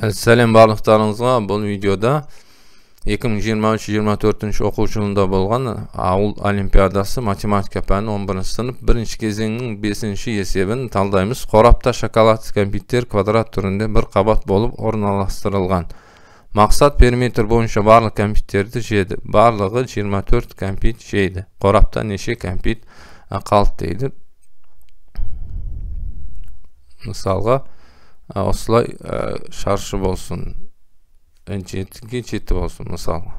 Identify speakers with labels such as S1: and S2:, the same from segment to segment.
S1: Сәлем барлықтарыңызға. Бұл видеода 2023-24 оқу жылында болған ауыл олимпиадасы математика пәні 11 сынып 1 кезеңнің 5 есебін талдаймыз. Қорапта шоколад кәмпиттер квадрат түрінде бір қабат болып орналастырылған. Мақсат периметр бойынша барлық кәмпиттерді жеді. Барлығы 24 кәмпит жейді. Қорапта неше кәмпит қалды дейді. Мысалға осылай шаршы болсын, 7-ге 7 болсын мысалы.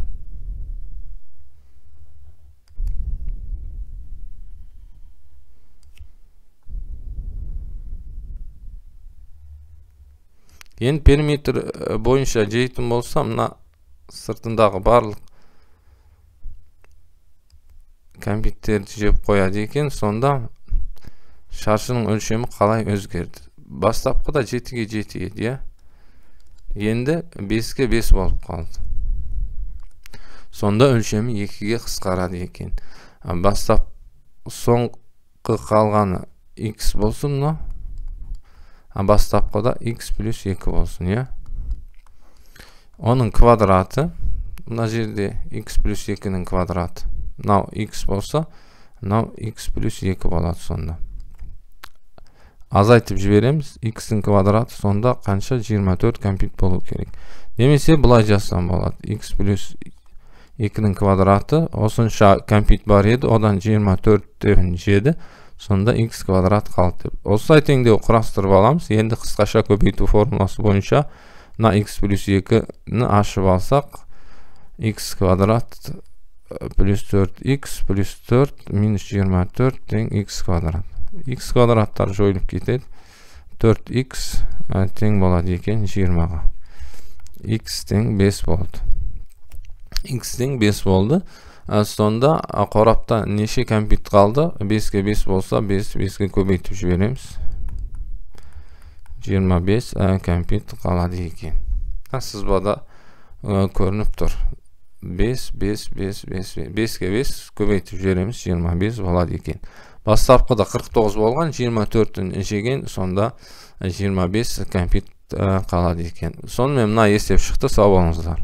S1: Енді периметр бойынша жейтін болса, мына сыртындағы барлық кәмпиттерді жеп қояды екен, сонда шаршының өлшемі қалай өзгерді? Бастапқыда 7-ге 7 еді, енді 5-ге 5 болып қалды. Сонда өлшемі 2-ге қысқарады екен. Бастап соңғы қалғаны x болсын, но бастапқыда x плюс 2 болсын, Оның квадраты, мына жерде x плюс 2-нің квадраты. Мынау x болса, мынау x плюс 2 болады сонда. Азайтып жібереміз, x-ің квадраты сонда қанша 24 кәмпит болу керек. Немесе бұлай жазсам болады. x плюс 2-нің квадраты осынша кәмпит бар еді, одан 24-тен жеді, сонда x квадрат қалды. Осылай теңдеу құрастырып аламыз. Енді қысқаша көбейту формуласы бойынша мына x плюс 2-ні ашып алсақ, x квадрат плюс 4x плюс 4 минус 24 тең x квадрат. X квадраттар жойылып кетеді. 4x тең болады екен 20-ға. X тең 5 болды. X тең 5 болды. Сонда қорапта неше кәмпит қалды? 5-ге 5 болса, 5-ге көбейтіп жібереміз. 25 кәмпит қалады екен. Сызбада көрініп тұр. 5-ге 5 көбейтіп жібереміз. 25 болады екен. Бастапқыда 49 болған, 24-ін жеген, сонда 25 кәмпит қалады екен. Сонымен мына есеп шықты. Сау болыңыздар.